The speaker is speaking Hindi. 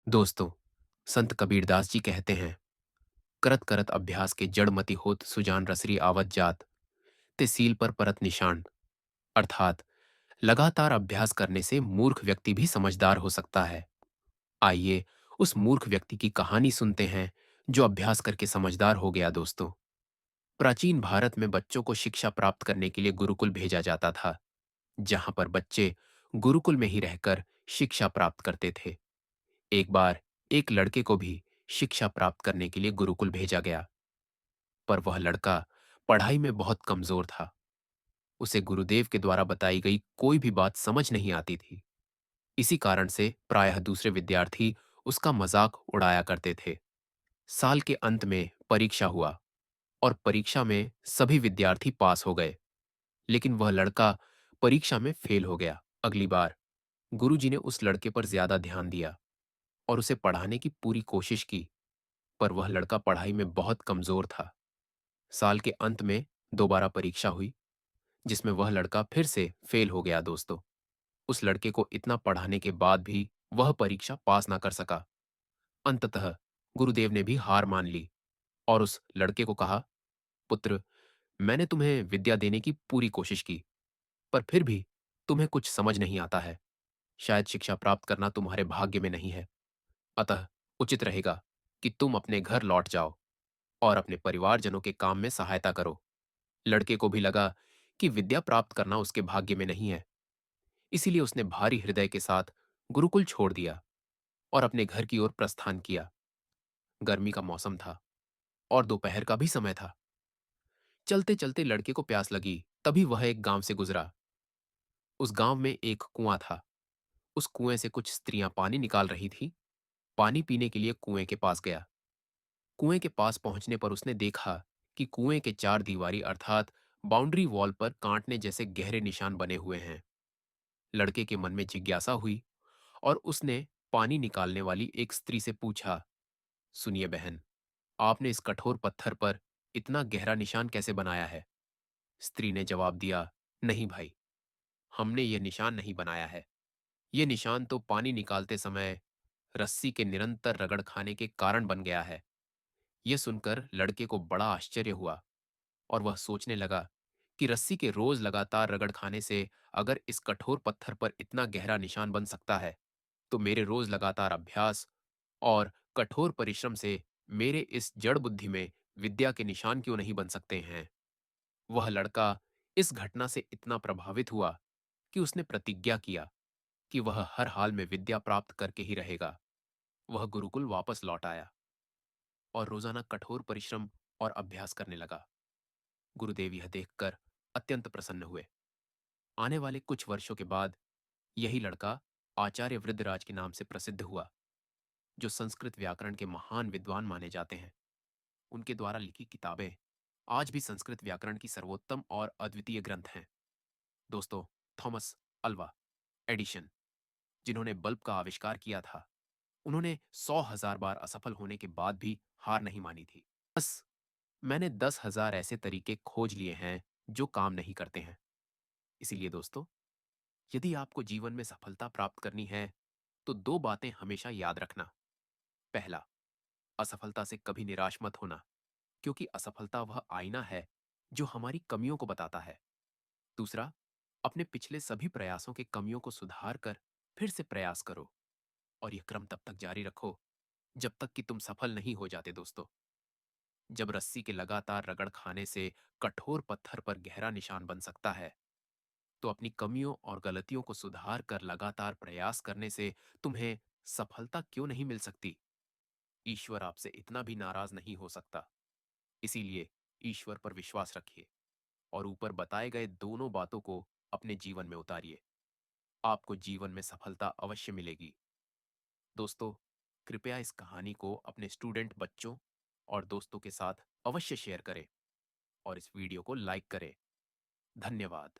दोस्तों, संत कबीरदास जी कहते हैं, करत करत अभ्यास के जड़मति होत सुजान रसरी आवत जात, ते सील पर परत निशान। अर्थात लगातार अभ्यास करने से मूर्ख व्यक्ति भी समझदार हो सकता है। आइए उस मूर्ख व्यक्ति की कहानी सुनते हैं जो अभ्यास करके समझदार हो गया। दोस्तों, प्राचीन भारत में बच्चों को शिक्षा प्राप्त करने के लिए गुरुकुल भेजा जाता था, जहां पर बच्चे गुरुकुल में ही रहकर शिक्षा प्राप्त करते थे। एक बार एक लड़के को भी शिक्षा प्राप्त करने के लिए गुरुकुल भेजा गया, पर वह लड़का पढ़ाई में बहुत कमजोर था। उसे गुरुदेव के द्वारा बताई गई कोई भी बात समझ नहीं आती थी। इसी कारण से प्रायः दूसरे विद्यार्थी उसका मजाक उड़ाया करते थे। साल के अंत में परीक्षा हुआ और परीक्षा में सभी विद्यार्थी पास हो गए, लेकिन वह लड़का परीक्षा में फेल हो गया। अगली बार गुरुजी ने उस लड़के पर ज्यादा ध्यान दिया और उसे पढ़ाने की पूरी कोशिश की, पर वह लड़का पढ़ाई में बहुत कमजोर था। साल के अंत में दोबारा परीक्षा हुई, जिसमें वह लड़का फिर से फेल हो गया। दोस्तों, उस लड़के को इतना पढ़ाने के बाद भी वह परीक्षा पास ना कर सका। अंततः गुरुदेव ने भी हार मान ली और उस लड़के को कहा, पुत्र, मैंने तुम्हें विद्या देने की पूरी कोशिश की, पर फिर भी तुम्हें कुछ समझ नहीं आता है। शायद शिक्षा प्राप्त करना तुम्हारे भाग्य में नहीं है। अतः उचित रहेगा कि तुम अपने घर लौट जाओ और अपने परिवारजनों के काम में सहायता करो। लड़के को भी लगा कि विद्या प्राप्त करना उसके भाग्य में नहीं है, इसीलिए उसने भारी हृदय के साथ गुरुकुल छोड़ दिया और अपने घर की ओर प्रस्थान किया। गर्मी का मौसम था और दोपहर का भी समय था। चलते चलते लड़के को प्यास लगी, तभी वह एक गांव से गुजरा। उस गांव में एक कुआं था। उस कुएं से कुछ स्त्रियां पानी निकाल रही थीं। पानी पीने के लिए कुएं के पास गया। कुएं के पास पहुंचने पर उसने देखा कि कुएं के चार दीवारी अर्थात बाउंड्री वॉल पर कांटने जैसे गहरे निशान बने हुए हैं। लड़के के मन में जिज्ञासा हुई और उसने पानी निकालने वाली एक स्त्री से पूछा, सुनिए बहन, आपने इस कठोर पत्थर पर इतना गहरा निशान कैसे बनाया है? स्त्री ने जवाब दिया, नहीं भाई, हमने ये निशान नहीं बनाया है। ये निशान तो पानी निकालते समय रस्सी के निरंतर रगड़ खाने के कारण बन गया है। यह सुनकर लड़के को बड़ा आश्चर्य हुआ और वह सोचने लगा कि रस्सी के रोज लगातार रगड़ खाने से अगर इस कठोर पत्थर पर इतना गहरा निशान बन सकता है, तो मेरे रोज लगातार अभ्यास और कठोर परिश्रम से मेरे इस जड़ बुद्धि में विद्या के निशान क्यों नहीं बन सकते हैं। वह लड़का इस घटना से इतना प्रभावित हुआ कि उसने प्रतिज्ञा किया कि वह हर हाल में विद्या प्राप्त करके ही रहेगा। वह गुरुकुल वापस लौट आया और रोजाना कठोर परिश्रम और अभ्यास करने लगा। गुरुदेव यह देखकर अत्यंत प्रसन्न हुए। आने वाले कुछ वर्षों के बाद यही लड़का आचार्य वृद्धराज के नाम से प्रसिद्ध हुआ, जो संस्कृत व्याकरण के महान विद्वान माने जाते हैं। उनके द्वारा लिखी किताबें आज भी संस्कृत व्याकरण की सर्वोत्तम और अद्वितीय ग्रंथ हैं। दोस्तों, थॉमस अल्वा एडिशन, जिन्होंने बल्ब का आविष्कार किया था, उन्होंने 100,000 बार असफल होने के बाद भी हार नहीं मानी थी। बस, मैंने 10,000 ऐसे तरीके खोज लिए हैं जो काम नहीं करते हैं। इसीलिए दोस्तों, यदि आपको जीवन में सफलता प्राप्त करनी है, तो दो बातें हमेशा याद रखना। पहला, असफलता से कभी निराश मत होना, क्योंकि असफलता वह आईना है जो हमारी कमियों को बताता है। दूसरा, अपने पिछले सभी प्रयासों के कमियों को सुधार कर फिर से प्रयास करो और यह क्रम तब तक जारी रखो जब तक कि तुम सफल नहीं हो जाते। दोस्तों, जब रस्सी के लगातार रगड़ खाने से कठोर पत्थर पर गहरा निशान बन सकता है, तो अपनी कमियों और गलतियों को सुधार कर लगातार प्रयास करने से तुम्हें सफलता क्यों नहीं मिल सकती? ईश्वर आपसे इतना भी नाराज नहीं हो सकता। इसीलिए ईश्वर पर विश्वास रखिए और ऊपर बताए गए दोनों बातों को अपने जीवन में उतारिए। आपको जीवन में सफलता अवश्य मिलेगी। दोस्तों, कृपया इस कहानी को अपने स्टूडेंट बच्चों और दोस्तों के साथ अवश्य शेयर करें और इस वीडियो को लाइक करें। धन्यवाद।